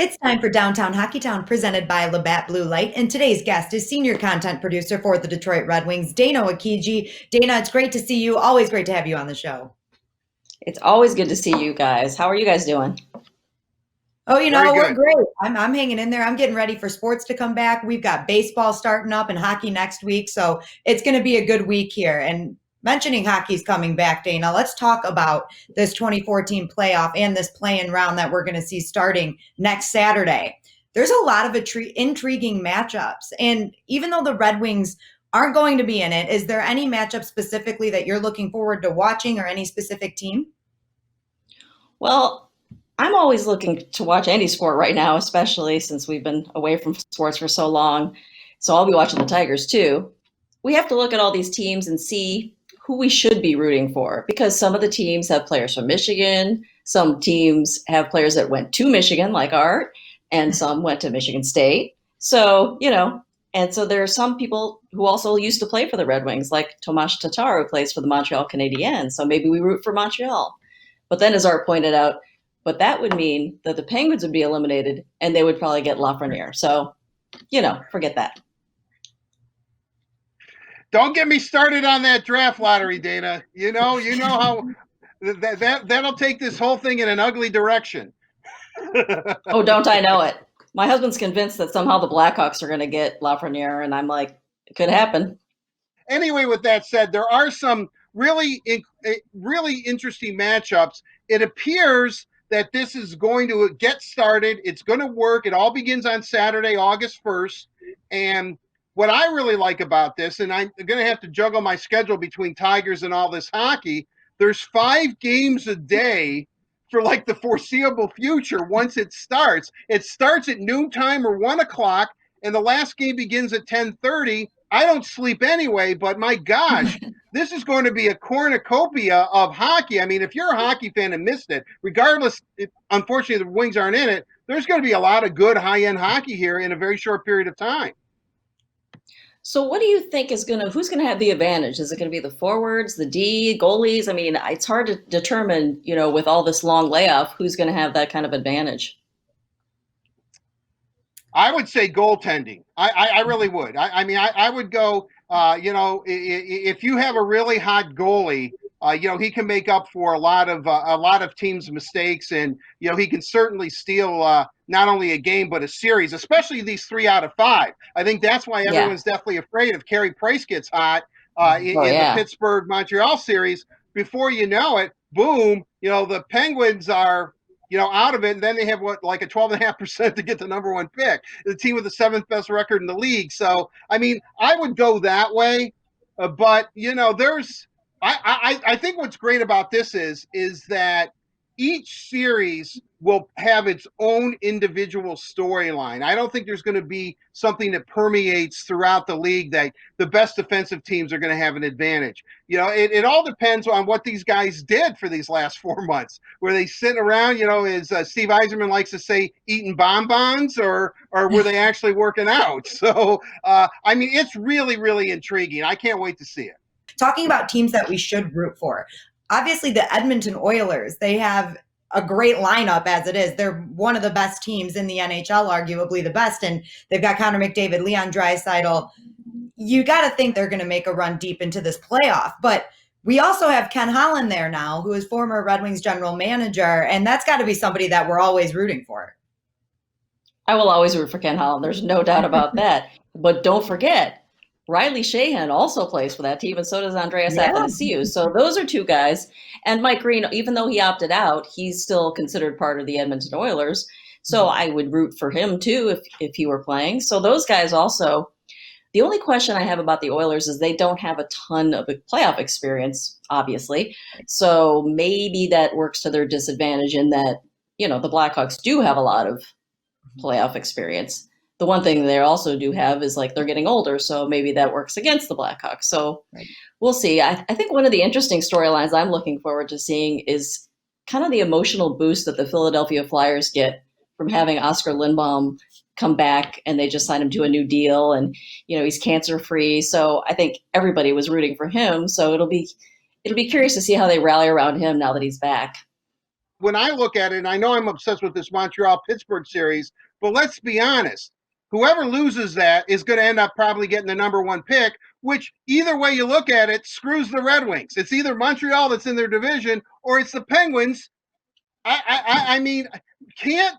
It's time for Downtown Hockeytown, presented by Labatt Blue Light, and today's guest is senior content producer for the Detroit Red Wings, Dana Wakiji. Dana, it's great to see you. Always great to have you on the show. It's always good to see you guys. How are you guys doing? Oh, Very we're good. great. I'm hanging in there. I'm getting ready for sports to come back. We've got baseball starting up and hockey next week, so it's going to be a good week here. And mentioning hockey's coming back, Dana, let's talk about this 2014 playoff and this play-in round that we're going to see starting next Saturday. There's a lot of intriguing matchups, and even though the Red Wings aren't going to be in it, is there any matchup specifically that you're looking forward to watching, or any specific team? Well, I'm always looking to watch any sport right now, especially since we've been away from sports for so long. So I'll be watching the Tigers too. We have to look at all these teams and see who we should be rooting for because some of the teams have players from Michigan, some teams have players that went to Michigan, like Art, and some went to Michigan State. So, and so there are some people who also used to play for the Red Wings, like Tomas Tatar, who plays for the Montreal Canadiens. So maybe we root for Montreal. But then, as Art pointed out, but that would mean that the Penguins would be eliminated and they would probably get Lafreniere. So, forget that. Don't get me started on that draft lottery, Dana. You know how that'll take this whole thing in an ugly direction. Oh, don't I know it? My husband's convinced that somehow the Blackhawks are going to get Lafreniere, and I'm like, it could happen. Anyway, with that said, there are some really interesting matchups. It appears that this is going to get started. It's going to work. It all begins on Saturday, August 1st. And what I really like about this, and I'm going to have to juggle my schedule between Tigers and all this hockey, there's 5 games a day for like the foreseeable future once it starts. It starts at noontime or 1 o'clock, and the last game begins at 10:30. I don't sleep anyway, but my gosh, this is going to be a cornucopia of hockey. I mean, if you're a hockey fan and missed it, regardless, unfortunately the Wings aren't in it, there's going to be a lot of good high-end hockey here in a very short period of time. So what do you think who's going to have the advantage? Is it going to be the forwards, the D, goalies? I mean, it's hard to determine, with all this long layoff, who's going to have that kind of advantage. I would say goaltending. I really would. I would go, if you have a really hot goalie, he can make up for a lot of teams' mistakes, and he can certainly steal not only a game but a series, especially these 3 out of 5. I think that's why everyone's definitely afraid if Carey Price gets hot in the Pittsburgh Montreal series. Before you know it, boom, the Penguins are out of it, and then they have like a 12.5% to get the number 1 pick, the team with the 7th best record in the league. So, I mean, I would go that way, but I think what's great about this is that each series will have its own individual storyline. I don't think there's going to be something that permeates throughout the league that the best defensive teams are going to have an advantage. It all depends on what these guys did for these last 4 months. Were they sitting around, as Steve Yzerman likes to say, eating bonbons, or were they actually working out? So, it's really, really intriguing. I can't wait to see it. Talking about teams that we should root for, obviously the Edmonton Oilers, they have a great lineup as it is. They're one of the best teams in the NHL, arguably the best, and they've got Connor McDavid, Leon Draisaitl. You got to think they're going to make a run deep into this playoff, but we also have Ken Holland there now, who is former Red Wings general manager, and that's got to be somebody that we're always rooting for. I will always root for Ken Holland. There's no doubt about that. But don't forget, Riley Sheahan also plays for that team, and so does Andreas Athanasiou. So those are 2 guys. And Mike Green, even though he opted out, he's still considered part of the Edmonton Oilers. So I would root for him too if he were playing. So those guys also. The only question I have about the Oilers is they don't have a ton of playoff experience, obviously. So maybe that works to their disadvantage in that, the Blackhawks do have a lot of playoff experience. The one thing they also do have is they're getting older, so maybe that works against the Blackhawks. So We'll see. I think one of the interesting storylines I'm looking forward to seeing is kind of the emotional boost that the Philadelphia Flyers get from having Oscar Lindblom come back, and they just signed him to a new deal, and he's cancer free. So I think everybody was rooting for him. So it'll be curious to see how they rally around him now that he's back. when I look at it, and I know I'm obsessed with this Montreal-Pittsburgh series, but let's be honest. Whoever loses that is going to end up probably getting the number 1 pick, which either way you look at it, screws the Red Wings. It's either Montreal that's in their division or it's the Penguins. I mean, can't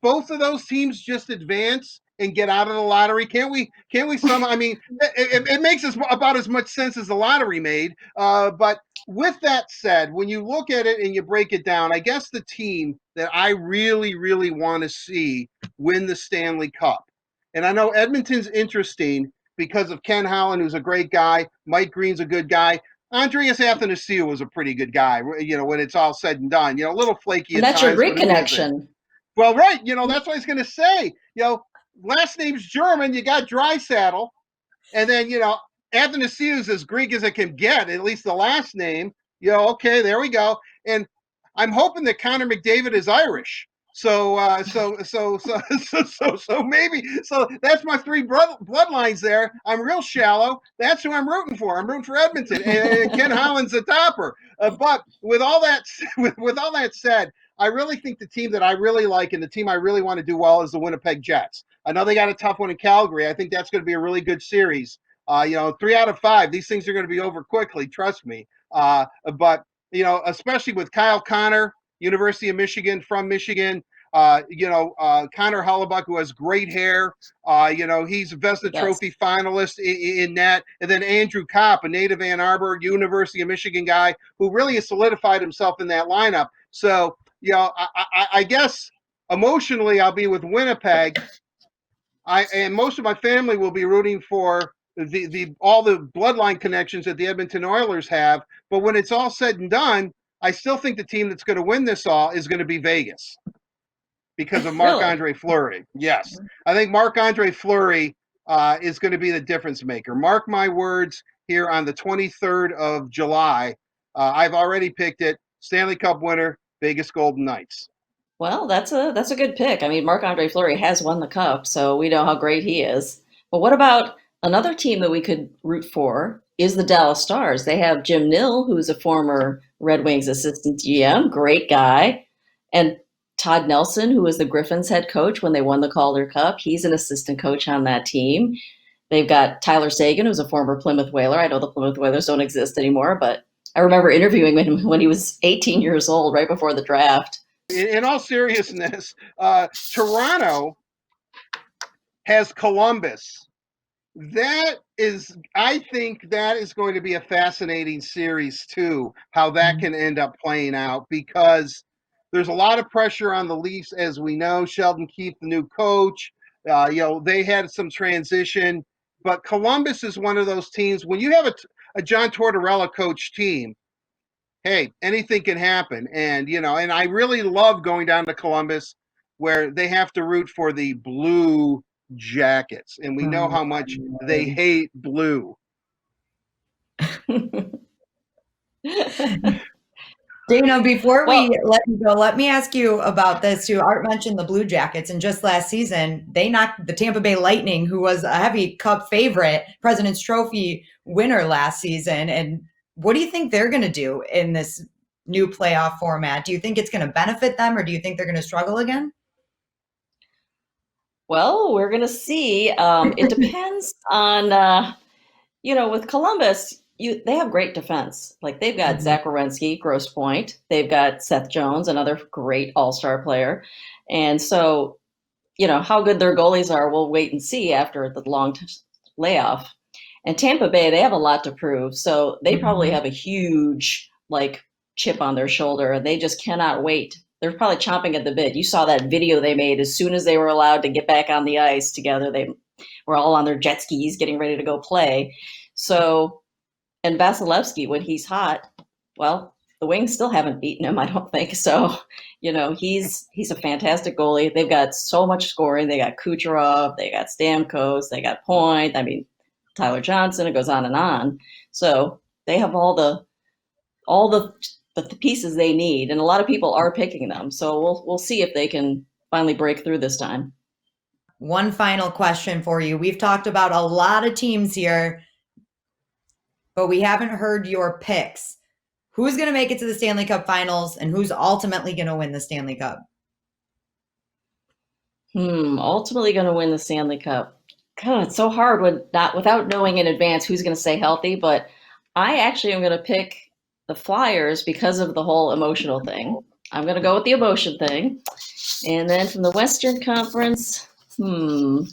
both of those teams just advance and get out of the lottery? Can't we somehow? I mean, it makes us about as much sense as the lottery made. But with that said, when you look at it and you break it down, I guess the team that I really, really want to see win the Stanley Cup, and I know Edmonton's interesting because of Ken Holland, who's a great guy. Mike Green's a good guy. Andreas Athanasiou was a pretty good guy, when it's all said and done. A little flaky And at that's times. your Greek but who isn't? connection. Well, right. That's what I was going to say. Last name's German. You got Dreisaitl. And then, Athanasiou is as Greek as it can get, at least the last name. Okay, there we go. And I'm hoping that Connor McDavid is Irish. So maybe. So that's my 3 bloodlines there. I'm real shallow. That's who I'm rooting for. I'm rooting for Edmonton. And Ken Holland's the topper. But with all that said, I really think the team that I really like and the team I really want to do well is the Winnipeg Jets. I know they got a tough one in Calgary. I think that's going to be a really good series. 3 out of 5, these things are going to be over quickly. Trust me. But especially with Kyle Connor, University of Michigan, from Michigan. Connor Hellebuck, who has great hair. He's a Vezina Trophy finalist in that. And then Andrew Kopp, a native Ann Arbor, University of Michigan guy, who really has solidified himself in that lineup. So, I guess emotionally I'll be with Winnipeg. And most of my family will be rooting for all the bloodline connections that the Edmonton Oilers have. But when it's all said and done, I still think the team that's going to win this all is going to be Vegas because of Marc-Andre Fleury. Yes. I think Marc-Andre Fleury is going to be the difference maker. Mark my words, here on the 23rd of July. I've already picked it. Stanley Cup winner, Vegas Golden Knights. Well, that's a good pick. I mean, Marc-Andre Fleury has won the cup, so we know how great he is. But what about another team that we could root for is the Dallas Stars. They have Jim Nill, who's a former Red Wings assistant GM, great guy. And Todd Nelson, who was the Griffins head coach when they won the Calder Cup. He's an assistant coach on that team. They've got Tyler Seguin, who's a former Plymouth Whaler. I know the Plymouth Whalers don't exist anymore, but I remember interviewing him when he was 18 years old, right before the draft. In all seriousness, Toronto has Columbus. I think that is going to be a fascinating series too, how that can end up playing out, because there's a lot of pressure on the Leafs, as we know. Sheldon Keefe, the new coach, they had some transition, but Columbus is one of those teams. When you have a John Tortorella coach team, hey, anything can happen. And, and I really love going down to Columbus where they have to root for the Blue Jackets. And we know how much they hate blue. Dana, before we let you go, let me ask you about this too. Art mentioned the Blue Jackets, and just last season, they knocked the Tampa Bay Lightning, who was a heavy cup favorite, President's Trophy winner last season. And what do you think they're going to do in this new playoff format? Do you think it's going to benefit them, or do you think they're going to struggle again? Well, we're going to see. It depends on, with Columbus, they have great defense. Like they've got Zach Werenski, Grosse Pointe. They've got Seth Jones, another great all-star player. And so, how good their goalies are, we'll wait and see after the long layoff. And Tampa Bay, they have a lot to prove. So they probably have a huge chip on their shoulder, and they just cannot wait. They're probably chomping at the bit. You saw that video they made as soon as they were allowed to get back on the ice together. They were all on their jet skis getting ready to go play. So, and Vasilevsky, when he's hot, well, the Wings still haven't beaten him, I don't think. So, he's a fantastic goalie. They've got so much scoring. They got Kucherov, they got Stamkos, they got Point. I mean, Tyler Johnson, it goes on and on. So they have all the pieces they need, and a lot of people are picking them. So we'll see if they can finally break through this time. One final question for you. We've talked about a lot of teams here, but we haven't heard your picks. who's going to make it to the Stanley Cup Finals and who's ultimately going to win the Stanley Cup? Ultimately going to win the Stanley Cup. God, it's so hard without knowing in advance who's going to stay healthy. But I actually am going to pick the Flyers because of the whole emotional thing. I'm going to go with the emotion thing. And then from the Western Conference, I'm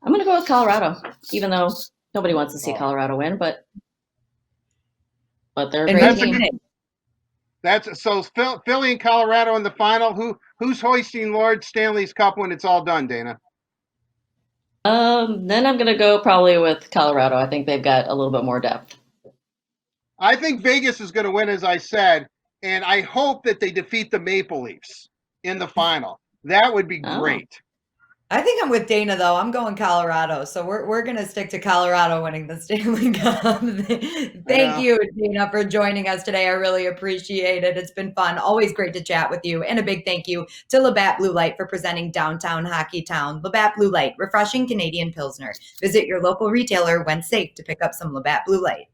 going to go with Colorado, even though nobody wants to see Colorado win, but they're a great team. That's so Philly and Colorado in the final. Who's hoisting Lord Stanley's Cup when it's all done, Dana? Then I'm going to go probably with Colorado. I think they've got a little bit more depth. I think Vegas is going to win, as I said, and I hope that they defeat the Maple Leafs in the final. That would be great. I think I'm with Dana, though. I'm going Colorado. So we're going to stick to Colorado winning the Stanley Cup. Thank you, Dana, for joining us today. I really appreciate it. It's been fun. Always great to chat with you. And a big thank you to Labatt Blue Light for presenting Downtown Hockeytown. Labatt Blue Light, refreshing Canadian Pilsner. Visit your local retailer when safe to pick up some Labatt Blue Light.